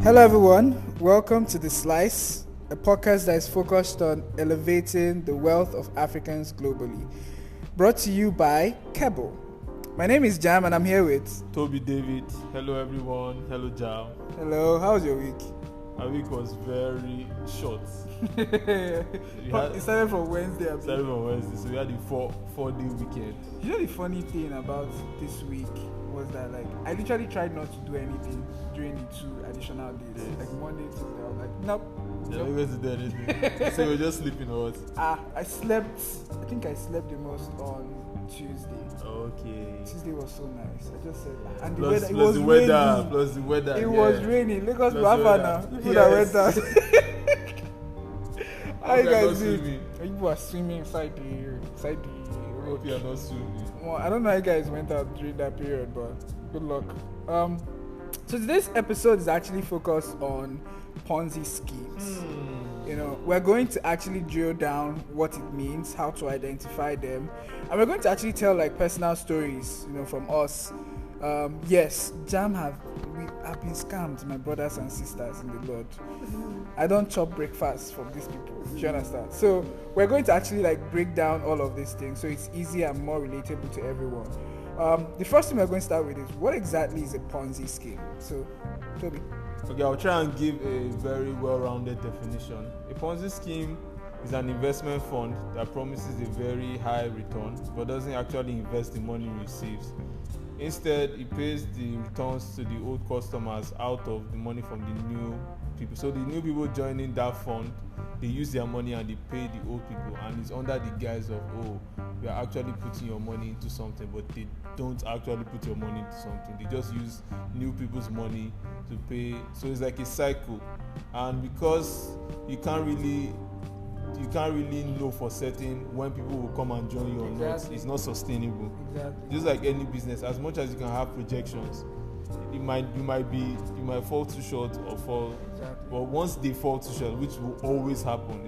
Hello, everyone. Welcome to The Slice, a podcast that is focused on elevating the wealth of Africans globally. Brought to you by Kebo. My name is Jam, and I'm here with Toby David. Hello, everyone. Hello, Jam. Hello. How was your week? My week was very short. It started from Wednesday. So we had the four-day weekend. You know the funny thing about this week was that I literally tried not to do anything during the 2 additional days. Yes. Like Monday, Tuesday, I was like, nope. Yeah, we went to do anything. So we were just sleeping or what? I think I slept the most on Tuesday. Okay. Tuesday was so nice. I just said, and Plus the weather, the weather. It was raining. Lagos Plus Bafana weather. now. People that went out. How you Hope you are guys not doing? swimming. People are swimming inside the road. Hope you are not swimming. Well, I don't know how you guys went out during that period, but good luck. So today's episode is actually focused on Ponzi schemes. You know, we're going to actually drill down what it means, how to identify them, and we're going to actually tell personal stories, from us. Yes, we have been scammed, my brothers and sisters in the Lord. I don't chop breakfast from these people. Do you understand? So we're going to actually break down all of these things so it's easier and more relatable to everyone. The first thing we're going to start with is what exactly is a Ponzi scheme? So, Toby. Okay, I'll try and give a very well-rounded definition. A Ponzi scheme is an investment fund that promises a very high return but doesn't actually invest the money it receives. Instead, it pays the returns to the old customers out of the money from the new people. So the new people joining that fund, they use their money and they pay the old people, and it's under the guise of, we are actually putting your money into something, but they don't actually put your money into something. They just use new people's money to pay. So it's like a cycle, and because you can't really know for certain when people will come and join you or not, it's not sustainable. Exactly. Just like any business, as much as you can have projections, you might fall too short or fall. Exactly. But once they fall too short, which will always happen,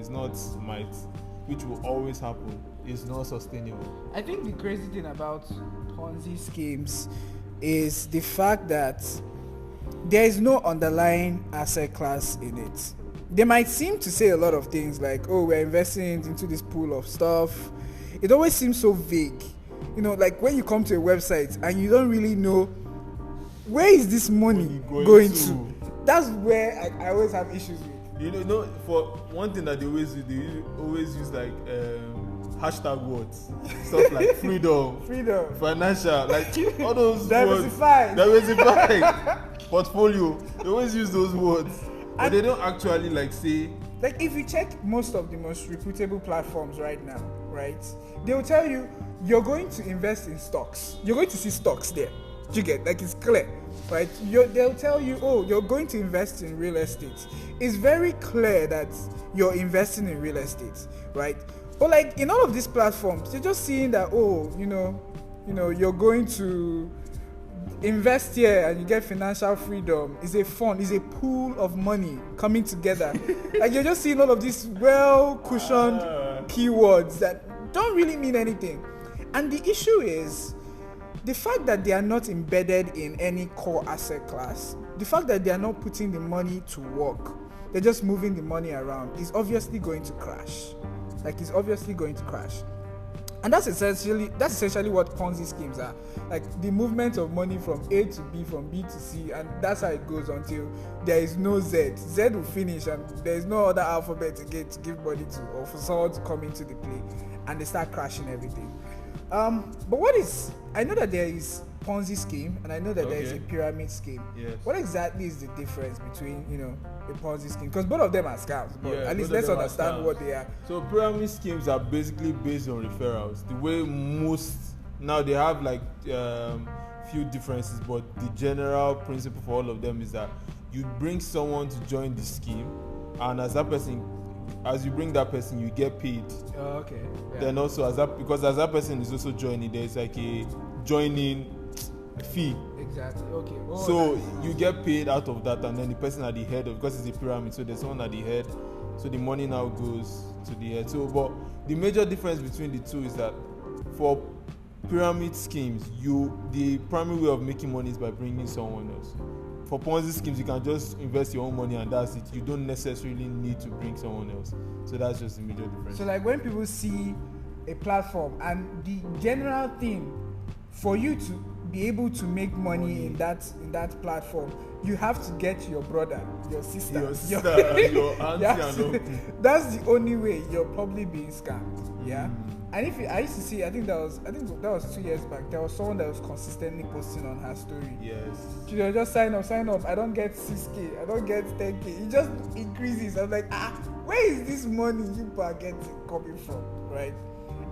which will always happen, it's not sustainable. I think the crazy thing about Ponzi schemes is the fact that there is no underlying asset class in it. They might seem to say a lot of things like, we're investing into this pool of stuff. It always seems so vague. When you come to a website and you don't really know where is this money going to. That's where I always have issues with. For one thing that they always use hashtag words, stuff like freedom, financial, all those diversified, portfolio. They always use those words, but they don't actually say. If you check most of the most reputable platforms right now, right, they will tell you you're going to invest in stocks. You're going to see stocks there. You get it's clear, right? They'll tell you, you're going to invest in real estate. It's very clear that you're investing in real estate, right? But in all of these platforms, you're just seeing that you're going to invest here and you get financial freedom. It's a fund, it's a pool of money coming together. You're just seeing all of these well cushioned keywords that don't really mean anything. And the issue is the fact that they are not embedded in any core asset class, the fact that they are not putting the money to work, they're just moving the money around, is obviously going to crash. It's obviously going to crash. And that's essentially what Ponzi schemes are. The movement of money from A to B, from B to C, and that's how it goes until there is no Z. Z will finish and there is no other alphabet again to give money to, or for someone to come into the play, and they start crashing everything. But I know that there is Ponzi scheme and I know that there is a pyramid scheme. Yes. What exactly is the difference between, a Ponzi scheme? Because both of them are scams, but at least let's understand what they are. So pyramid schemes are basically based on referrals. The way now they have few differences, but the general principle for all of them is that you bring someone to join the scheme, and as you bring that person, you get paid. Oh, okay. Yeah. Then also because as that person is also joining, there's a joining fee. Exactly. Okay. So you get paid out of that, and then the person at the head because it's a pyramid, so there's someone at the head. So the money now goes to the head. So, but the major difference between the two is that for pyramid schemes, the primary way of making money is by bringing someone else. for Ponzi schemes, you can just invest your own money and that's it. You don't necessarily need to bring someone else. So that's just the major difference. So like when people see a platform and the general thing for you to be able to make money in that platform, you have to get your brother, your sister, your auntie and uncle. That's the only way you're probably being scammed. Yeah. And I used to see, I think that was 2 years back. There was someone that was consistently posting on her story. Yes. She was just sign up. I don't get 6K. I don't get 10K. It just increases. I was like, where is this money you people are getting coming from, right?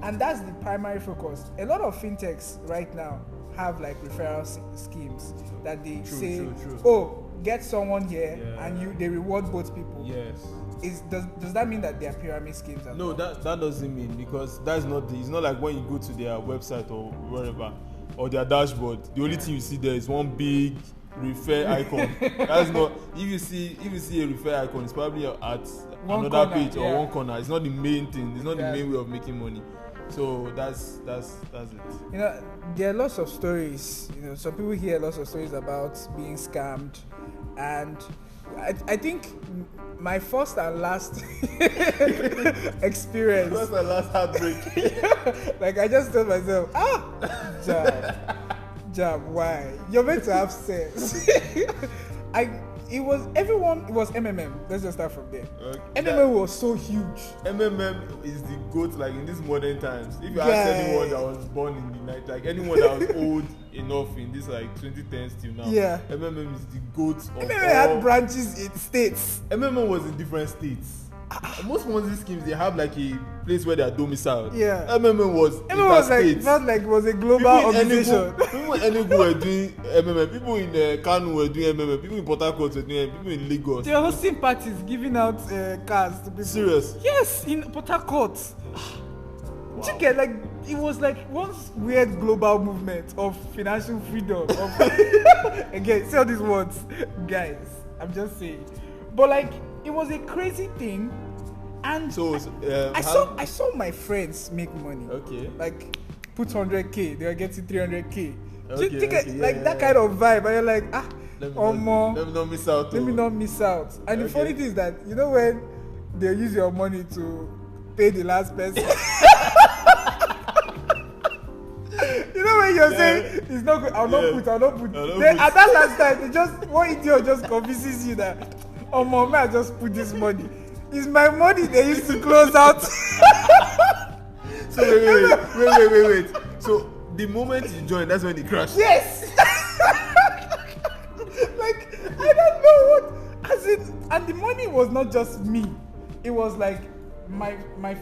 And that's the primary focus. A lot of fintechs right now have like referral schemes that they say, oh, get someone here, and they reward both people. Yes. Does that mean that they are pyramid schemes? No, that doesn't mean, because that's not it's not like when you go to their website or wherever or their dashboard, the only thing you see there is one big refer icon. That's not, if you see a refer icon, it's probably at one another corner, page or one corner. It's not the main thing. It's not the main way of making money. So that's it. You know, there are lots of stories. You know, some people hear lots of stories about being scammed, and I think my first and last experience. First and last heartbreak. Like I just told myself, Jam, why? You're meant to have sense. It was MMM. Let's just start from there. Okay. MMM was so huge. MMM is the GOAT, like in these modern times. If you ask anyone that was born in the night, like anyone that was old enough in this like 2010s till now, MMM is the GOAT of MMM had branches in states. MMM was in different states. Most Ponzi schemes, they have like a place where they are domiciled. Yeah. MMM was like it was a global organization. People in Enugu were doing MMM. People in Kanu were doing MMM. People in Port Harcourt were doing MMM. People in Lagos. They were hosting parties, giving out cars to people. Serious? Yes, in Port Harcourt. Wow. You get, like, it was like one weird global movement of financial freedom. Again, say all these words, guys. I'm just saying, but like, it was a crazy thing, and so I saw my friends make money. Okay. Like, put 100K, they were getting 300K. That kind of vibe, and you're like, let me not miss out. Let me not miss out. And the funny thing is that, you know, when they use your money to pay the last person. You know when you're saying it's not good, I'll not put. At that last time, one idiot just convinces you that, oh mom, I just put this money. It's my money they used to close out. So wait. So the moment you join, that's when it crashed. Yes. Like, I don't know what. As in, and the money was not just me. It was like not my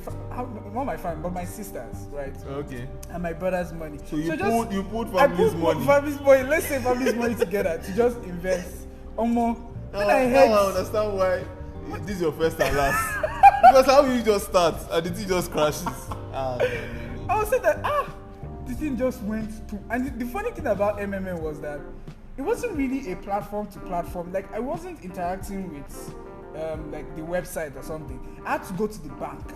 family, but my sisters, right? Okay. And my brother's money. So you put family's money. Let's say family's money together to just invest. Now I understand why this is your first and last. Because how will you just start and the thing just crashes? No. I would say that the thing just went to. And the funny thing about MMM was that it wasn't really a platform to platform. Like, I wasn't interacting with like the website or something. I had to go to the bank.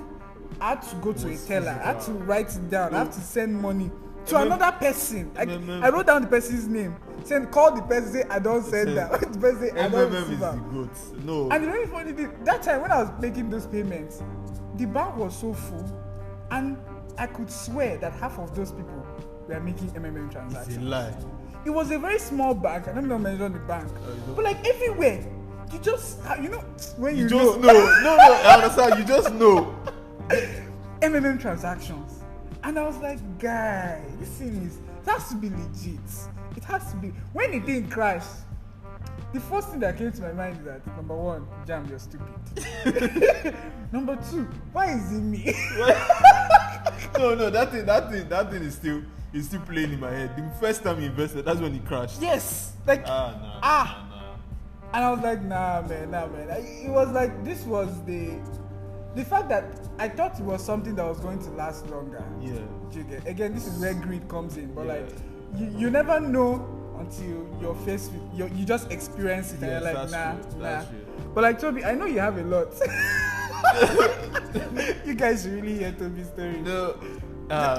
I had to go to a teller. I had to write it down. I had to send money to another person. I wrote down the person's name. Call the person, say I don't send that. The person say I don't receive that. No. And the really funny thing, that time when I was making those payments, the bank was so full, and I could swear that half of those people were making MMM transactions. It's a lie. It was a very small bank. I don't know mention the bank, but like everywhere, you just when you just know. No, I understand. You just know MMM transactions, and I was like, guy, this thing it has to be legit. It has to be. When the thing crashed, the first thing that came to my mind is that, number one, Jam, you're stupid. Number two, why is it me? No, that thing is still playing in my head. The first time you invested, that's when it crashed. Yes. Like, And I was like, nah, man. It was like, this was the fact that I thought it was something that was going to last longer. Yeah. Again, this is where greed comes in. But like, you never know until you're faced with, you just experience it, and you're like, nah. But like, Toby, I know you have a lot. You guys should really hear Toby's story. No.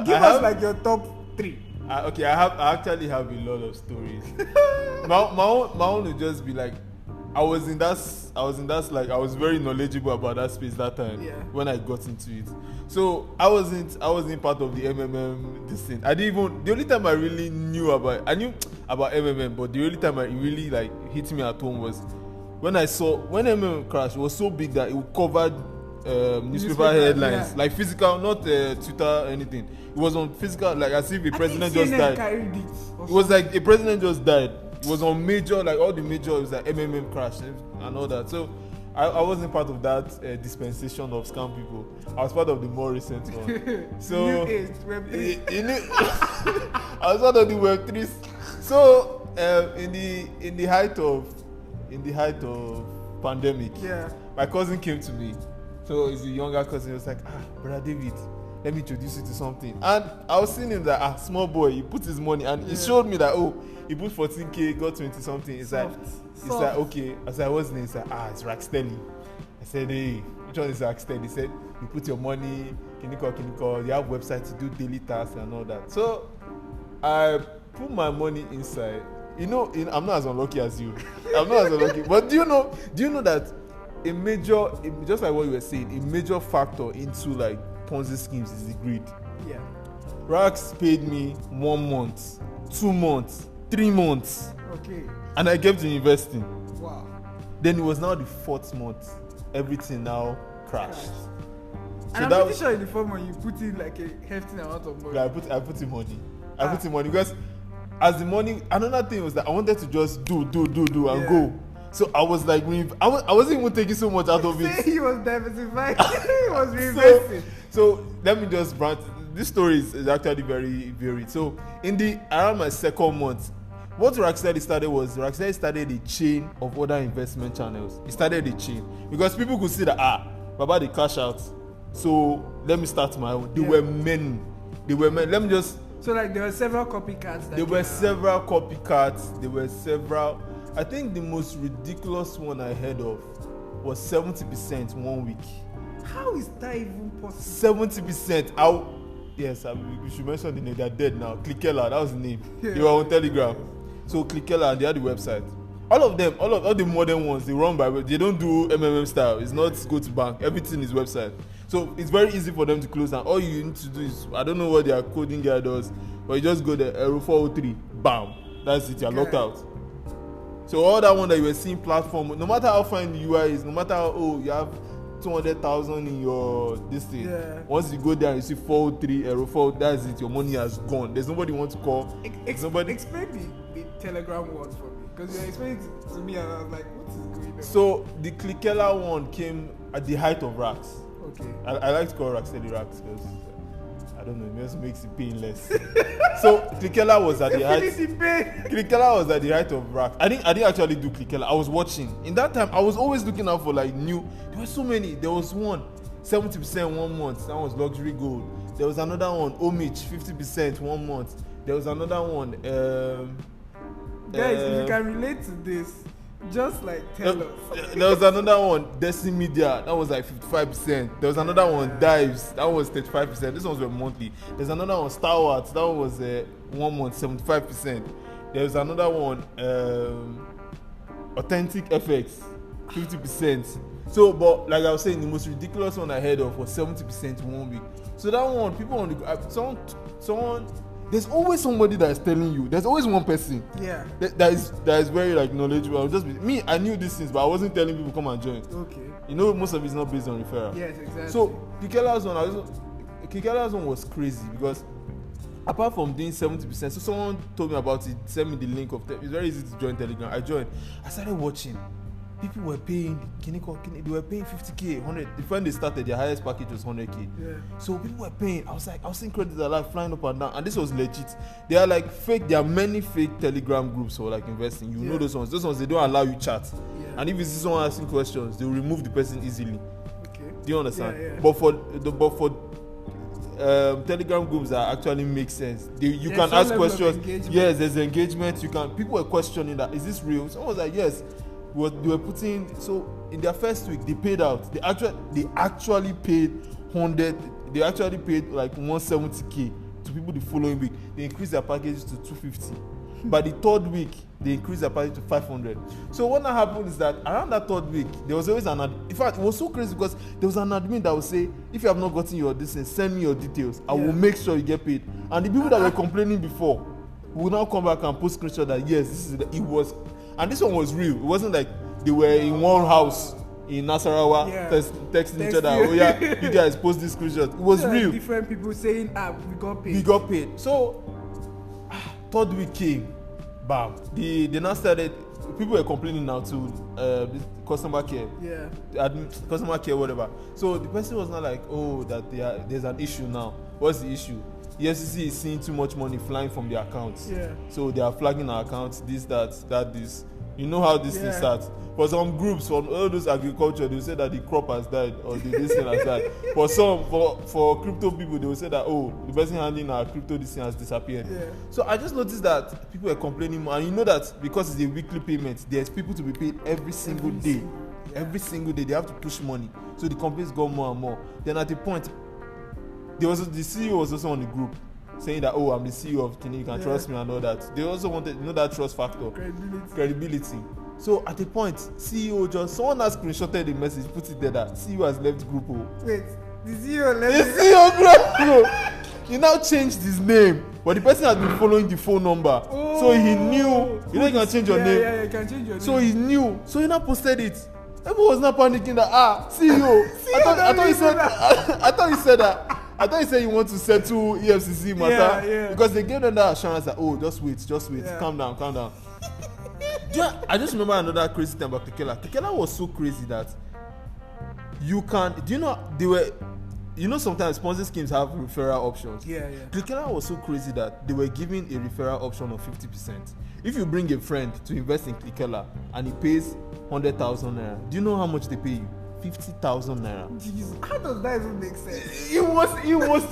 Give us like your top 3. I actually have a lot of stories. my own would just be like, I was in that like, I was very knowledgeable about that space that time when I got into it. So I wasn't part of the MMM this thing. The only time I really knew about MMM, but the only time it really like hit me at home was when MMM crashed. It was so big that it covered newspaper headlines, like physical, not Twitter or anything. It was on physical, like as if a president just died. It was like a president just died. It was on major, like all the major, it was like MMM crash and all that. So I wasn't part of that dispensation of scam people. I was part of the more recent one. So New age, Web3. I was part of the Web3. So in the height of pandemic, my cousin came to me. So he's a younger cousin. He was like, brother David, let me introduce you to something. And I was seeing him that small boy, he put his money, and he showed me that he put 14K, got 20 something. It's like okay. I said, what's his name? He said, it's Rackstelly. I said, hey, which one is Rackstelly? He said, you put your money, Kiniko, you have website to do daily tasks and all that. So I put my money inside. I'm not as unlucky as you. I'm not as unlucky. But do you know that just like what you were saying, a major factor into like Ponzi schemes is the greed. Yeah. Rax paid me 1 month, 2 months, 3 months. Okay. And I kept investing. Wow. Then it was now the 4th month. Everything now crashed. And I'm pretty sure in the form when you put in like a hefty amount of money. Yeah, I put in money. I put in money because as the money, another thing was that I wanted to just do and go. So I was like, I wasn't even taking so much out of it. He was diversifying. He was reinvesting. So let me just branch. This story is actually very varied. So around my 2nd month, what Racksteady started a chain of other investment channels. He started a chain because people could see that Baba they cash out. So let me start my own. There were many. Let me just. So like there were several copycats. There were several copycats. I think the most ridiculous one I heard of was 70% 1 week. How is that even possible? 70%. Yes, we should mention the name. They're dead now. Clickella, that was the name. They were on Telegram. So Clickella, and they had the website. All of them, all the modern ones, they run by. They don't do MMM style. It's not go to bank. Everything is website. So it's very easy for them to close down. All you need to do is, I don't know what their coding guy does, but you just go there, error 403, bam. That's it. You're locked out. So all that one that you were seeing platform, no matter how fine the UI is, no matter how you have 200,000 in your this thing. Once you go there and you see 403 error 4, that's it. Your money has gone. There's nobody you want to call. Explain the Telegram one for me, because you explained it to me and I was like, what is going on? So the Clickella one came at the height of Racks. Okay. I like to call Racksteady Racks because I don't know, it just makes it painless. So Clickella was at the height. Clickella was at the height of Rack. I didn't actually do Clickella. I was watching. In that time, I was always looking out for like new. There were so many. There was one 70% 1 month. That was luxury gold. There was another one, Homage 50% 1 month. There was another one. Guys, if you can relate to this, just like tell us. There was another one, Destiny Media, that was like 55%. There was another one, Dives, that was 35%. These ones were monthly. There's another one, Star Wars, that was 1 month, 75%. There's another one, Authentic FX, 50%. So, but like I was saying, the most ridiculous one I heard of was 70% 1 week. So that one, people on the someone. There's always somebody that is telling you. There's always one person. Yeah. That is very like knowledgeable. Me, I knew these things, but I wasn't telling people come and join. Okay. You know, most of it's not based on referral. Yes, exactly. So Kikella's one was crazy because apart from doing 70%, so someone told me about it, sent me the link of it's very easy to join Telegram. I joined. I started watching. People were paying, they were paying 50K, 100. When they started, their highest package was 100K. Yeah. So people were paying. I was seeing credits are like flying up and down, and this was legit. They are like fake. There are many fake Telegram groups for like investing. You know those ones. Those ones they don't allow you chat. Yeah. And if you see someone asking questions, they will remove the person easily. Okay. Do you understand? Yeah. But for Telegram groups that actually make sense. You can ask questions. Yes, there's engagement. People were questioning that. Is this real? Someone was like, yes. They were putting, so in their first week they paid out. They actually paid 100. They actually paid like 170K to people the following week. they increased their packages to 250. By the third week, they increased their package to 500. So what now happened is that around that third week, there was always in fact, it was so crazy because there was an admin that would say, if you have not gotten your distance, send me your details. I will make sure you get paid. And the people that were complaining before will now come back and post screenshot that yes, it was, and this one was real. It wasn't like they were in one house in Nasarawa texting each other. Oh yeah, you guys post this screenshot. It was real. Different people saying, we got paid. We got paid. So third week came, bam. They now started. People were complaining now to the customer care. Yeah. Customer care, whatever. So the person was not like, oh, that there's an issue now. What's the issue? The FCC is seeing too much money flying from their accounts. Yeah. So they are flagging our accounts. This, that, this. You know how this thing starts. For some groups, for all those agriculture, they will say that the crop has died or this thing has died. For some, for crypto people, they will say that, oh, the person handling our crypto, this thing has disappeared. Yeah. So I just noticed that people are complaining more. And you know that because it's a weekly payment, there's people to be paid every single day. Every single day, they have to push money. So the complaints go more and more. Then at the point, the CEO was also on the group saying that, oh, I'm the CEO of Kini, you can trust me and all that. They also wanted, that trust factor. Credibility. So at the point, CEO someone has screenshotted the message, put it there that CEO has left group. Wait, the CEO left? The CEO left. He now changed his name, but the person has been following the phone number. Oh, so he knew. You know you can change your name. Yeah, you can change your name. So he knew. So he now posted it. Everyone was not panicking that, CEO. I thought he said you want to settle EFCC matter because they gave them that assurance that, oh, just wait, calm down. I just remember another crazy thing about Kekela. Kekela was so crazy that sometimes Ponzi schemes have referral options. Kekela was so crazy that they were giving a referral option of 50%. If you bring a friend to invest in Kekela and he pays 100,000 naira, do you know how much they pay you? 50,000 naira. Jeez, how does that even make sense? It was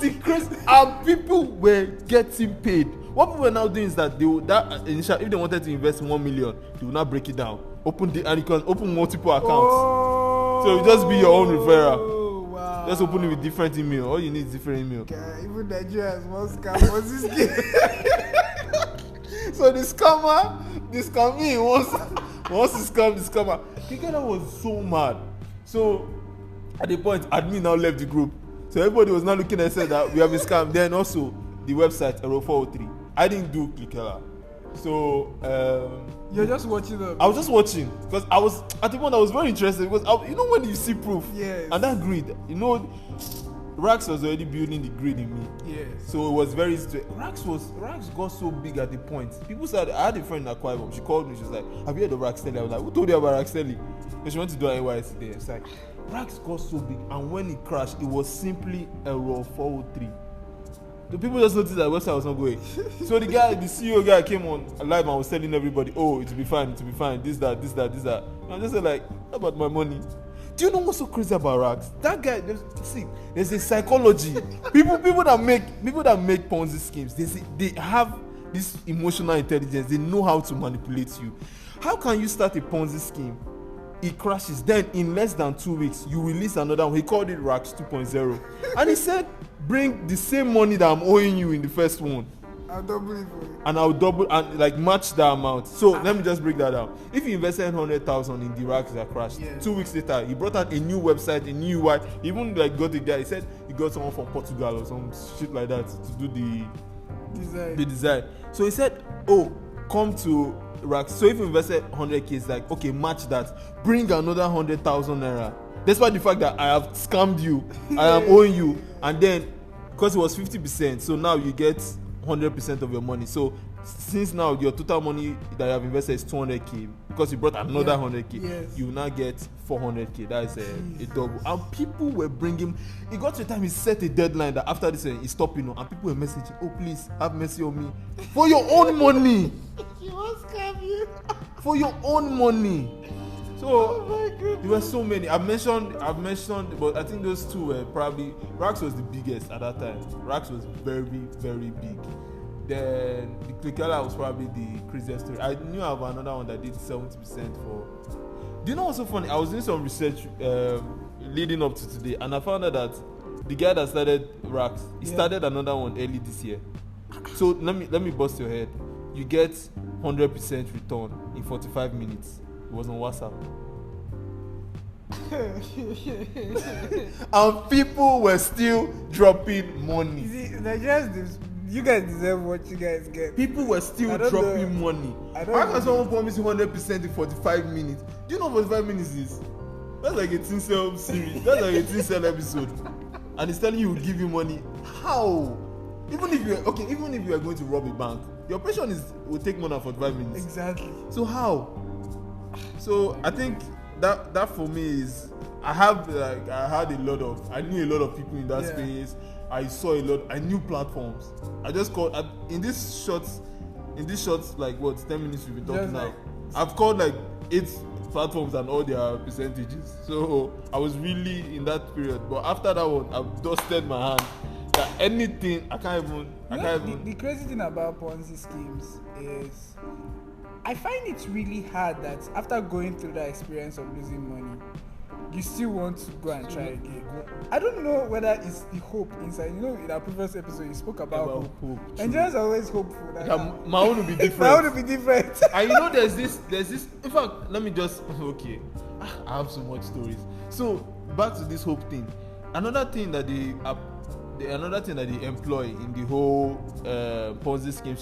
the crazy, and people were getting paid. What people were now doing is that if they wanted to invest 1 million, they will now break it down, and you can open multiple accounts. So it just be your own referral. Wow. Just open it with different email. All you need is different email. Okay, even Nigeria has one scam. What's this game? So the scammer wants to scam the scammer. Kekela was so mad. So at the point, admin now left the group. So everybody was now looking and said that we have been scammed. Then also the website Error 403. I didn't do Kekela. So you're just watching them. I was just watching because I was at the point I was very interested because when you see proof and that grid, Rax was already building the grid in me. Yes. So it was very easy to. Rax got so big at the point. People said, I had a friend in Akwa Ibom. She called me. She was like, have you heard of Raxtelli? I was like, who told you about Raxtelli? And she went to do an NYC there. It's like, Rax got so big. And when it crashed, it was simply Error 403. The people just noticed that the website was not going. So the CEO guy came on live and was telling everybody, oh, it will be fine, this, that. And I just said like, how about my money? Do you know what's so crazy about Rax? That guy, there's a psychology. people that make Ponzi schemes, they have this emotional intelligence. They know how to manipulate you. How can you start a Ponzi scheme? It crashes. Then in less than 2 weeks, you release another one. He called it Rax 2.0. And he said, bring the same money that I'm owing you in the first one. I'll double it for you. And I'll double and like match the amount. So let me just break that down. If you invested 100,000 in the Rax that crashed, 2 weeks later, he brought out a new website, a new UI. He even like got a guy. He said he got someone from Portugal or some shit like that to do the design. So he said, oh, come to Rax. So if you invested 100k, it's like, okay, match that. Bring another 100,000 naira. Despite the fact that I have scammed you, I am owing you, and then because it was 50%, so now you get 100% of your money. So since now your total money that you have invested is 200k, because you brought another 100k, you will now get 400k. That is a double. And people were bringing. It got to a time he set a deadline that after this he's stopping, and people were messaging, oh please have mercy on me for your own money. He won't scam you for your own money. So there were so many. I've mentioned, but I think those two were probably. Rax was the biggest at that time. Rax was very, very big. Then the Kekela was probably the craziest story. I knew I have another one that did 70% for. Do you know what's so funny? I was doing some research leading up to today, and I found out that the guy that started Rax, he started another one early this year. So let me bust your head. You get 100% return in 45 minutes. It was on WhatsApp. And people were still dropping money. You see, Nigerians, you guys deserve what you guys get. People were still dropping money. How can someone promise you 100% in 45 minutes? Do you know what 45 minutes is? That's like a teen cell series. That's like a teen cell episode. And it's telling you will give you money. How? Even if you are going to rob a bank, the operation will take more than 45 minutes. Exactly. So how? So I think that for me is I knew a lot of people in that space. I saw a lot. I knew platforms. I just called in this short like 10 minutes we've been talking now. I've called like 8 platforms and all their percentages. So I was really in that period. But after that one, I've dusted my hand. That anything I can't even. The crazy thing about Ponzi schemes is I find it really hard that after going through that experience of losing money, you still want to go and try again. I don't know whether it's the hope inside. You know, in our previous episode, you spoke about hope. Nigerians are always hopeful. That my own will be different. My own will be different. And you know, there's this. In fact, let me just. Okay, I have so much stories. So back to this hope thing. Another thing that they employ in the whole Ponzi scheme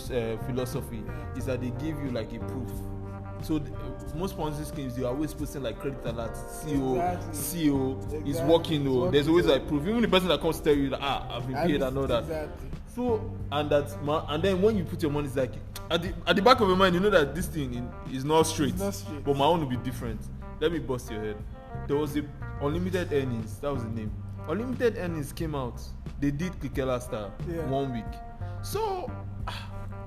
philosophy is that they give you like a proof. So most Ponzi schemes, you are always posting like credit alerts, CEO is working. There's always like proof. Even the person that comes to tell you that I've been paid and all that. Exactly. So and then when you put your money, it's like at the back of your mind, you know that this thing is not straight. But my own will be different. Let me bust your head. There was a unlimited earnings. That was the name. Unlimited earnings came out. They did Kikela style 1 week. So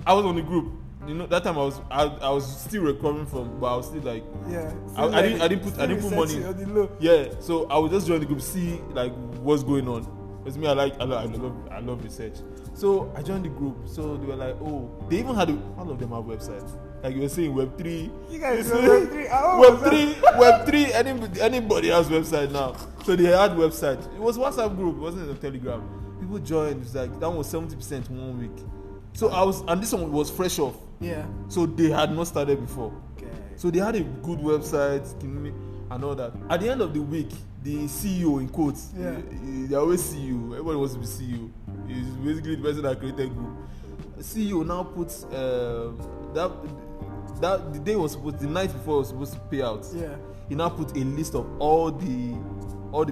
I was on the group. You know, that time I was still recovering from, but I was still like, I didn't put money. Yeah, so I would just join the group, see like what's going on. Because me, I love research. So I joined the group. So they were like, oh, they even had all of them have websites. Like you were saying, Web3. You guys Web3. Anybody has website now. So they had website. It was WhatsApp group. It wasn't a Telegram. People joined. It was like that was 70% 1 week. So and this one was fresh off. Yeah. So they had not started before. Okay. So they had a good website and all that. At the end of the week, the CEO in quotes, they always CEO. Everybody wants to be CEO. He's basically the person that created group. CEO now puts that the day was supposed, the night before was supposed to pay out. Yeah. He now put a list of all the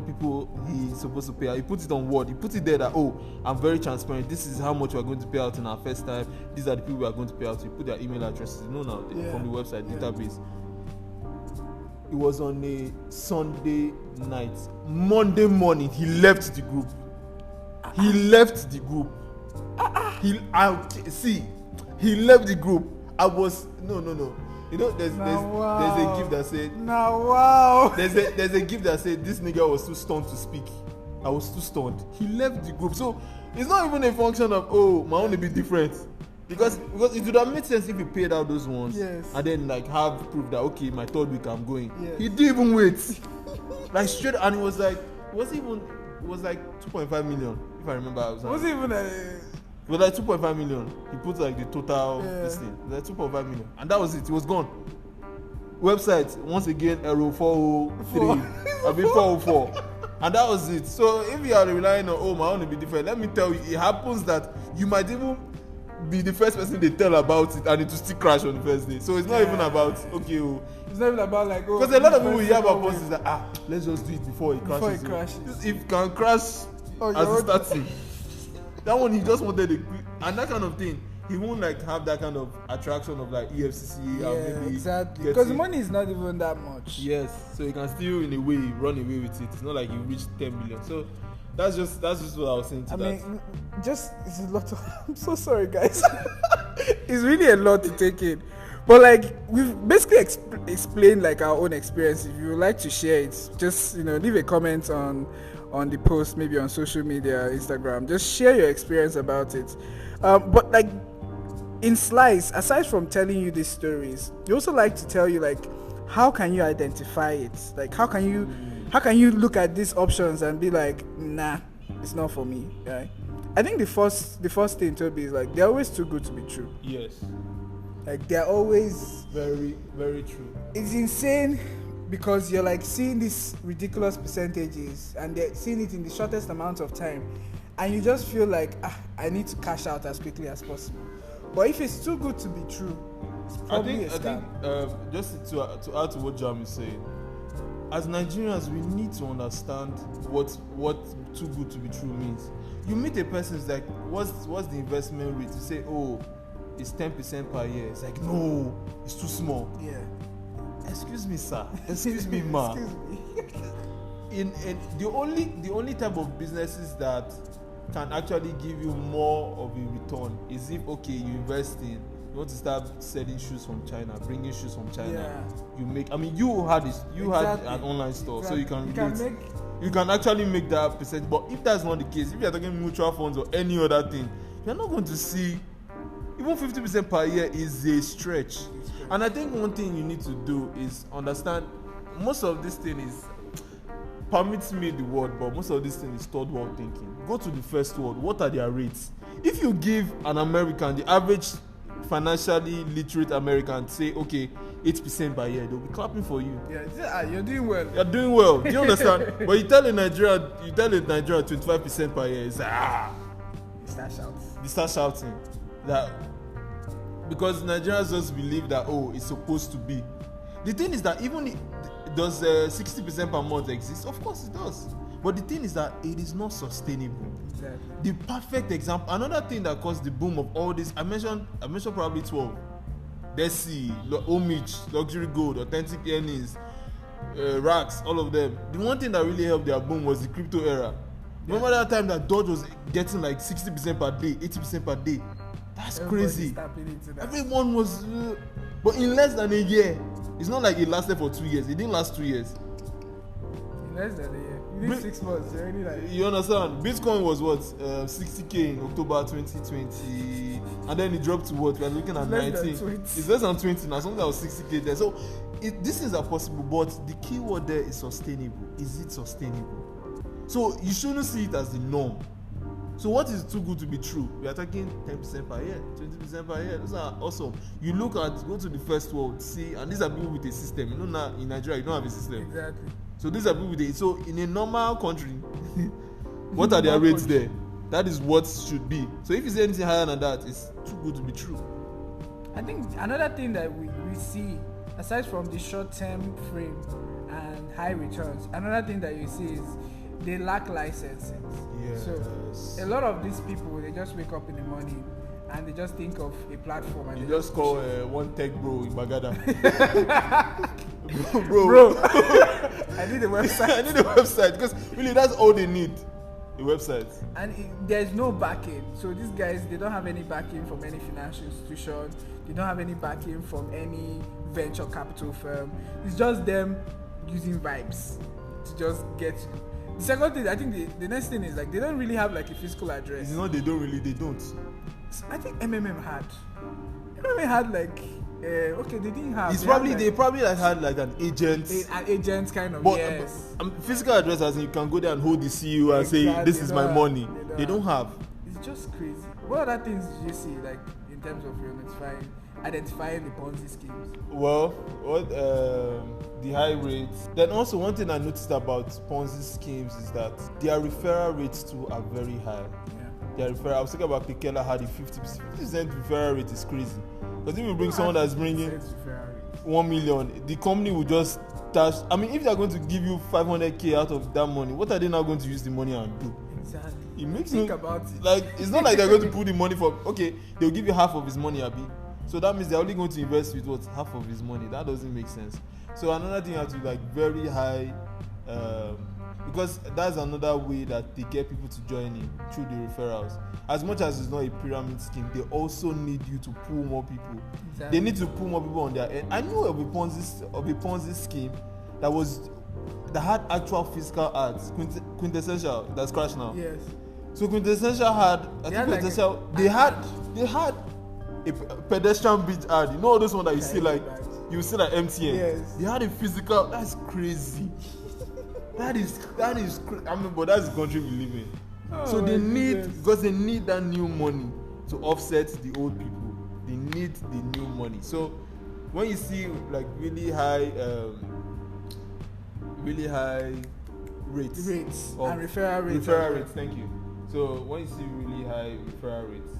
people he's supposed to pay out. He puts it on Word. He puts it there that I'm very transparent. This is how much we are going to pay out in our first time. These are the people we are going to pay out to. You put their email addresses. You know now from the website database. It was on a Sunday night. Monday morning, he left the group. He left the group. He left the group. I was no. You know, there's a gift that said. There's a gift that said this nigga was too stunned to speak. I was too stunned. He left the group. So it's not even a function of my own will be different. Because it would have made sense if he paid out those ones. Yes. And then like have proof that okay, my third week I'm going. Yes. He didn't even wait. Like straight, and it was like 2.5 million, if I remember. It was like 2.5 million. He put like the total this thing. It was like 2.5 million. And that was it. It was gone. Website, once again, error 403. I mean 404. And that was it. So if you are relying on my own will be different, let me tell you, it happens that you might even be the first person they tell about it and it will still crash on the first day. So it's not even about it's not even about like because a lot of people hear about Ponzi that let's just do it before it crashes. If it can crash as it starts. That one he just wanted and that kind of thing. He won't like have that kind of attraction of like EFCC or maybe exactly because the money is not even that much. Yes, so he can still in a way run away with it. It's not like you reach 10 million. So that's just what I was saying to mean, it's a lot of. I'm so sorry, guys. It's really a lot to take in, but like we've basically explained like our own experience. If you would like to share it, just leave a comment on the post, maybe on social media, Instagram. Just share your experience about it. But like in Slice, aside from telling you these stories, we also like to tell you like how can you identify it? Like how can you look at these options and be like, nah, it's not for me, right? I think the first thing, Toby, is like they're always too good to be true. Yes. Like they're always very, very true. It's insane because you're like seeing these ridiculous percentages and they're seeing it in the shortest amount of time, and you just feel like I need to cash out as quickly as possible. But if it's too good to be true, it's probably a scam. I think just to add to what Jam is saying, as Nigerians, we need to understand what too good to be true means. You meet a person who's like, what's the investment rate? You say, oh, it's 10% per year. It's like, no, it's too small. Yeah. Excuse me, sir. Excuse me, ma. Excuse me. in the only type of businesses that can actually give you more of a return is if, okay, you invest in, you want to start selling shoes from China, bringing shoes from China. Yeah. You make, I mean, you had an online store, so you can relate. You can actually make that percent. But if that's not the case, if you're talking mutual funds or any other thing, you're not going to see, even 50% per year is a stretch. And I think one thing you need to do is understand, most of this thing is, permits me the word, but most of this thing is third world thinking. Go to the first world. What are their rates? If you give an American, the average financially literate American, say, okay, 8% per year, they'll be clapping for you. Yeah, you're doing well. You're doing well. Do you understand? But you tell a Nigerian 25% per year, it's You start shouting. That because Nigerians just believe that, oh, it's supposed to be. The thing is that even does 60% per month exist? Of course it does. But the thing is that it is not sustainable. Exactly. The perfect example, another thing that caused the boom of all this, I mentioned probably 12. Desi, Homage, Luxury Gold, Authentic Earnings, Racks, all of them. The one thing that really helped their boom was the crypto era. Remember that time that Dodge was getting like 60% per day, 80% per day? That's crazy. Everyone was, but in less than a year. It's not like it lasted for 2 years. It didn't last 2 years. In less than a year. You need 6 months. You're already like. You understand? Bitcoin was what? 60K in October 2020, and then it dropped to what? We are looking at 19. It's less than 20 now. Something that was 60K there. So these things are possible, but the key word there is sustainable. Is it sustainable? So you shouldn't see it as the norm. So what is too good to be true? We are talking 10% per year, 20% per year. Those are awesome. You go to the first world, see, and these are people with a system. You know, now in Nigeria, you don't have a system. Exactly. So these are people with so in a normal country, what are their rates there? That is what should be. So if you say anything higher than that, it's too good to be true. I think another thing that we see, aside from the short-term frame and high returns, another thing that you see is they lack licensing. Yes. So a lot of these people, they just wake up in the morning and they just think of a platform and you they just call one tech bro in Bagada. bro. I need a website. I need a website because really that's all they need. A website. And there's no backing. So these guys, they don't have any backing from any financial institution. They don't have any backing from any venture capital firm. It's just them using vibes to just get. The second thing, I think the next thing is like they don't really have like a physical address. It's not they don't. I think MMM had like okay, they didn't have. They probably like had like an agent. An agent kind of. But, yes. Physical address, as in you can go there and hold the CEO and say this is my money. They don't have. It's just crazy. What other things did you see like in terms of identifying the Ponzi schemes? Well, the high rates. Then also one thing I noticed about Ponzi schemes is that their referral rates too are very high. Yeah. Their referral. I was talking about Kekela had a 50% referral rate is crazy. Because if you bring someone that's bringing 1 million, the company will just dash. I mean, if they're going to give you 500K out of that money, what are they now going to use the money and do? Exactly. It makes Think about it. Like it's not like they're going to put the money for. Okay, they'll give you half of his money, Abi. So that means they're only going to invest with what, half of his money. That doesn't make sense. So another thing, you have to be like very high, because that's another way that they get people to join in through the referrals. As much as it's not a pyramid scheme, they also need you to pull more people. Exactly. They need to pull more people on their end. I knew of a Ponzi scheme that had actual physical ads. Quintessential, that's crashed now. Yes. So Quintessential had, they had a pedestrian bridge ad. You know all those ones that you see like MTN. Yes. They had a physical. That's crazy. that is. I mean, but that's the country we live in. So they need, goodness. because they need that new money to offset the old people. They need the new money. So when you see like really high rates And referral rates. Thank you. So when you see really high referral rates,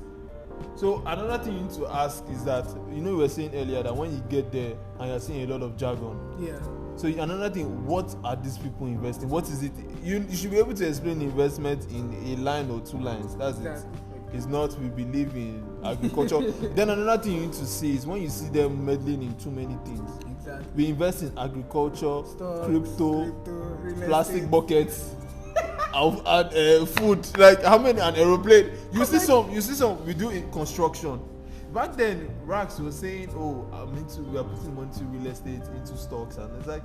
so another thing you need to ask is that, you know, we were saying earlier that when you get there and you're seeing a lot of jargon. Yeah. So another thing, what are these people investing? What is it? You should be able to explain investment in a line or two lines. That's it. It's not we believe in agriculture. Then another thing you need to see is when you see them meddling in too many things. Exactly. We invest in agriculture, Stocks, crypto, real plastic estate. buckets, and food. Like how many? An aeroplane. You see some. We do in construction. Back then, Rax was saying, "Oh, we are putting money into real estate, into stocks," and it's like,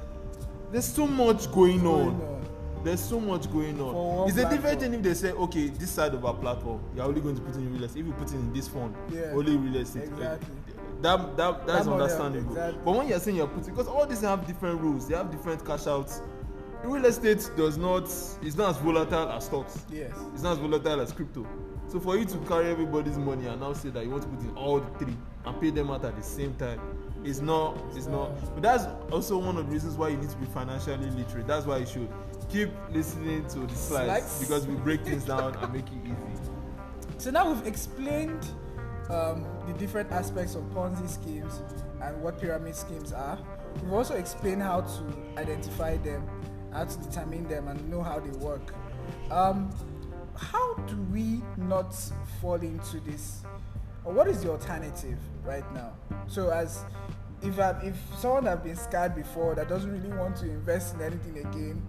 there's so much going on. There's so much going on. It's a different thing if they say, okay, this side of our platform, you're only going to put in real estate. If you put in this fund, only real estate. Exactly. That's understandable. Exactly. But when you're saying you're putting, because all these have different rules, they have different cash outs. Real estate is not as volatile as stocks. Yes. It's not as volatile as crypto. So for you to carry everybody's money and now say that you want to put in all the three and pay them out at the same time, it's not. But that's also one of the reasons why you need to be financially literate. That's why you should keep listening to the slides, because we break things down and make it easy. So now we've explained the different aspects of Ponzi schemes and what pyramid schemes are. We've also explained how to identify them, how to determine them, and know how they work. How do we not fall into this? Or what is the alternative right now? So as if someone has been scarred before that doesn't really want to invest in anything again,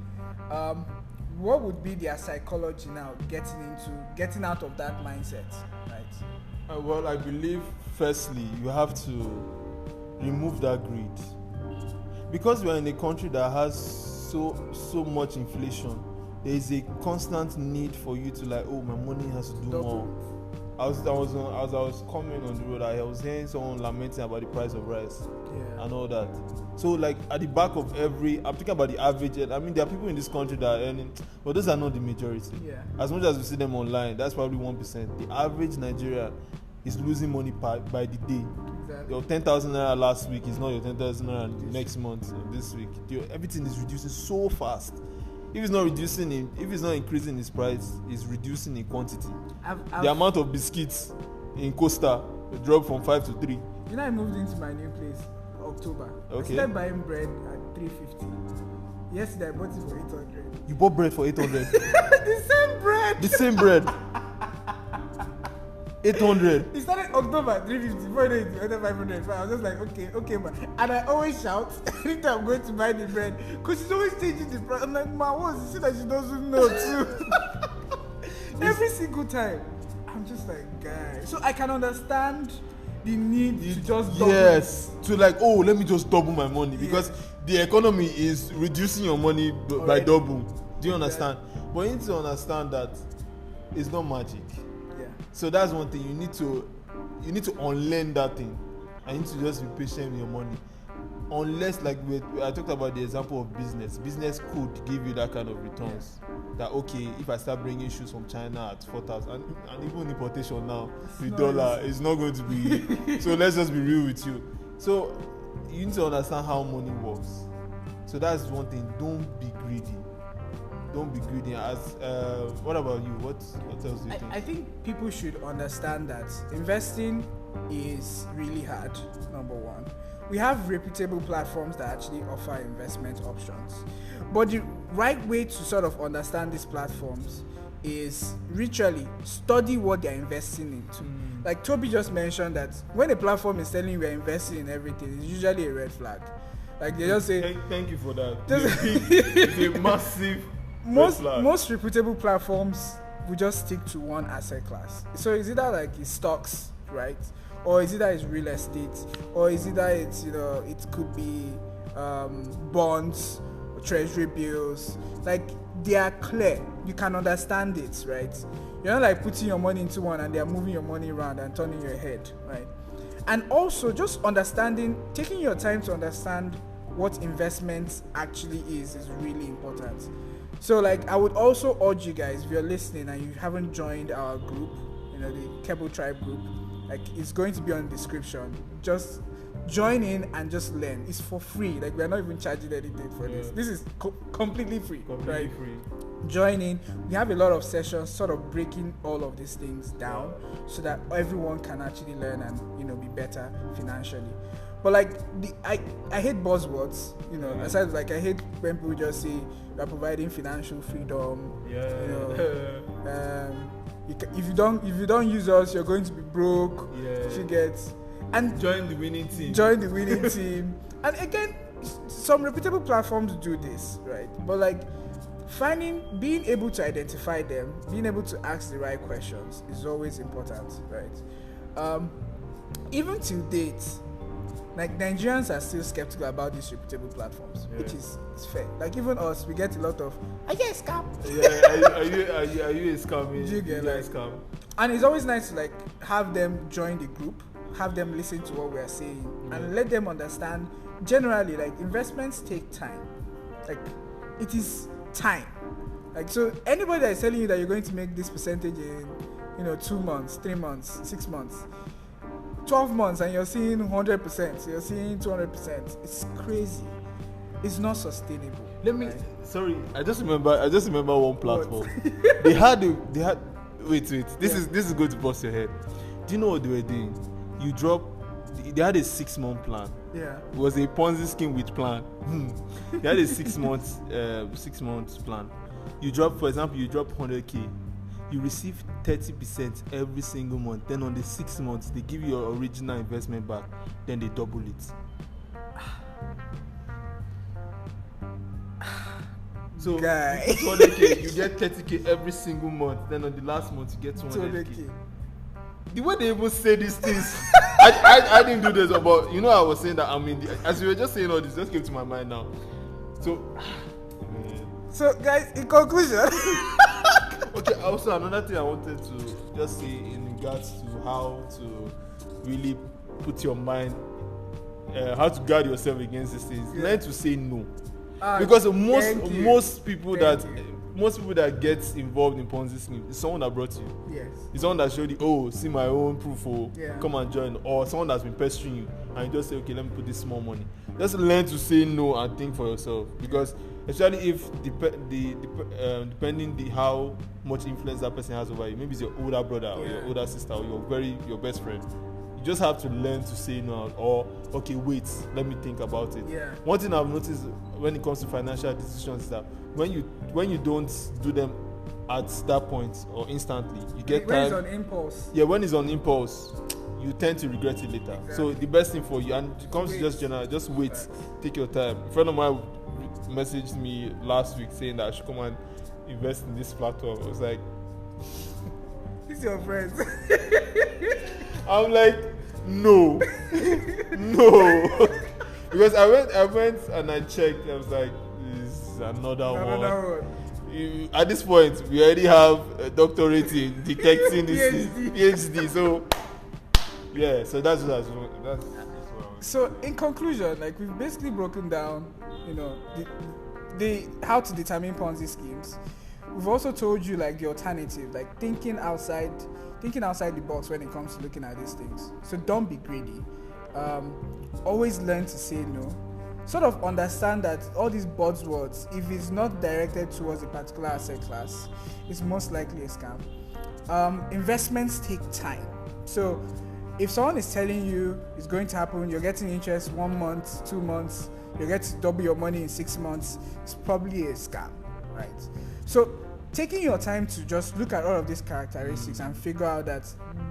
what would be their psychology now getting out of that mindset, right? Well, I believe firstly you have to remove that greed, because we are in a country that has so much inflation. There is a constant need for you to like, oh, my money has to do more. As I was coming on the road, I was hearing someone lamenting about the price of rice and all that. So like at the back of I'm talking about the average. I mean, there are people in this country that are earning, but those are not the majority. Yeah. As much as we see them online, that's probably 1%. The average Nigeria is losing money by the day. Exactly. Your 10,000 naira last week is not your 10,000 naira next month or this week. Everything is reducing so fast. If it's not increasing its price, it's reducing in quantity. The amount of biscuits in Costa dropped from 5 to 3. You know, I moved into my new place October. Okay. I started buying bread at 350. Yesterday I bought it for 800. You bought bread for 800. The same bread. 800. It started October 350. Before it went to 500. I was just like, okay, man. And I always shout anytime I'm going to buy the bread, because she's always changing the price. I'm like, ma, what? You see that she doesn't know too. Every single time. I'm just like, guys. So I can understand the need to just double. Yes, to like, oh, let me just double my money, because the economy is reducing your money by double. Do you understand? But you need to understand that it's not magic. So that's one thing. You need to unlearn that thing. I need to just be patient with your money. Unless, like I talked about the example of business could give you that kind of returns. That okay, if I start bringing shoes from China at 4,000, and even importation now with dollar, it's not going to be. So let's just be real with you. So you need to understand how money works. So that's one thing. Don't be greedy. As what about you? What else do you think? I think people should understand that investing is really hard. Number one, we have reputable platforms that actually offer investment options, but the right way to sort of understand these platforms is literally study what they're investing into. Like Toby just mentioned, that when a platform is telling you we're investing in everything, it's usually a red flag. Like they just say, thank you for that. It's a massive. Most reputable platforms will just stick to one asset class. So is it that like it's stocks, right? Or is it that it's real estate? Or is it that it's, it could be bonds, or treasury bills? Like they are clear. You can understand it, right? You're not like putting your money into one and they're moving your money around and turning your head, right? And also just taking your time to understand what investments actually is really important. So like I would also urge you guys, if you're listening and you haven't joined our group, the Keppel Tribe group, like it's going to be on the description. Just join in and just learn. It's for free. Like we're not even charging anything for this. This is completely free. Completely free. Join in. We have a lot of sessions sort of breaking all of these things down so that everyone can actually learn and be better financially. But like I hate buzzwords, aside like I hate when people just say we're providing financial freedom. If you don't use us, you're going to be broke. You get, and join the winning team. And again, some reputable platforms do this, right? But like being able to identify them, being able to ask the right questions is always important, right? Even till date, like Nigerians are still skeptical about these reputable platforms, which is fair. Like even us, we get a lot of, are you a scam? Are you a scam? Do you get like scam? And it's always nice to like have them join the group, have them listen to what we are saying, and let them understand. Generally, like investments take time. Like it is time. Like so, anybody that is telling you that you're going to make this percentage in, 2 months, 3 months, 6 months, 12 months, and you're seeing 100%, you're seeing 200%. It's crazy. It's not sustainable. Sorry, I just remember one platform. they had wait. This is going to bust your head. Do you know what they were doing? They had a 6-month plan. Yeah. It was a Ponzi scheme with plan. They had a 6 months plan. For example, you drop 100k. You receive 30% every single month. Then on the 6 months, they give you your original investment back. Then they double it. So Guy. you put 200k, you get 30k every single month. Then on the last month, you get 200k. The way they even say these things, I didn't do this, but I was saying that as you were just saying all this, just came to my mind now. So guys, in conclusion. Okay, also another thing I wanted to just say in regards to how to really put your mind, how to guard yourself against these things. Learn to say no, because most people that get involved in Ponzi scheme is someone that brought you. Yes. It's someone that showed you, see my own proof, come and join, or someone that's been pestering you, and you just say, okay, let me put this small money. Just learn to say no and think for yourself, because especially if depending how much influence that person has over you, maybe it's your older brother or your older sister or your best friend. You just have to learn to say no, or okay, wait, let me think about it. One thing I've noticed when it comes to financial decisions is that when you don't do them at that point or instantly, you get when it's on impulse. When it's on impulse, you tend to regret it later. Exactly. So the best thing for you, and it comes to just wait, take your time. A friend of mine messaged me last week saying that I should come and invest in this platform. I was like, this is your friend. I'm like, no. Because I went and I checked. I was like, this is another one. At this point, we already have a doctorate in detecting this PhD. So so that's what I was. So in conclusion, like we've basically broken down, the how to determine Ponzi schemes. We've also told you like the alternative, like thinking outside the box when it comes to looking at these things. So don't be greedy. Always learn to say no. Sort of understand that all these buzzwords, if it's not directed towards a particular asset class, it's most likely a scam. Investments take time. So if someone is telling you it's going to happen, you're getting interest 1 month, 2 months, you get to double your money in 6 months, it's probably a scam, right? So taking your time to just look at all of these characteristics and figure out that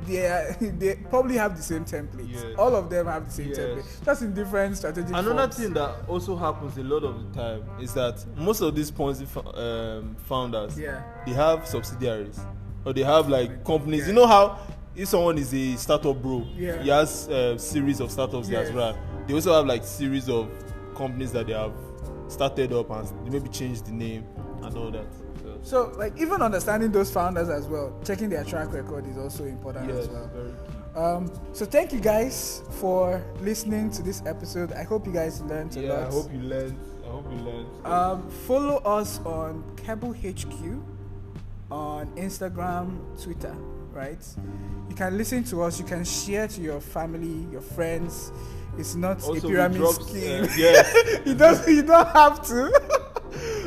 they probably have the same templates. Yes. All of them have the same template, just in different strategic Another forms. thing that also happens a lot of the time is that most of these Ponzi founders, they have subsidiaries, or they have like companies. You know how if someone is a startup bro, he has a series of startups he has run. They also have like series of companies that they have started up and they maybe changed the name and all that. So like even understanding those founders as well, checking their track record is also important as well. Very key. So thank you guys for listening to this episode. I hope you guys learned a lot. I hope you learned. I hope you learned. Follow us on Cable HQ on Instagram, Twitter, right? You can listen to us. You can share to your family, your friends. It's not Also, a pyramid we dropped, scheme. yes. You don't have to.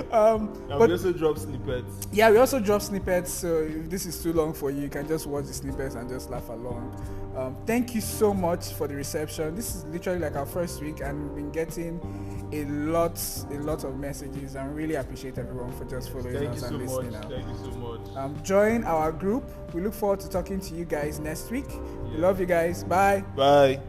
But we also drop snippets. Yeah, we also drop snippets. So if this is too long for you, you can just watch the snippets and just laugh along. Thank you so much for the reception. This is literally like our first week, and we've been getting a lot of messages. And really appreciate everyone for just following us and listening out. Thank you so much. Join our group. We look forward to talking to you guys next week. We love you guys. Bye. Bye.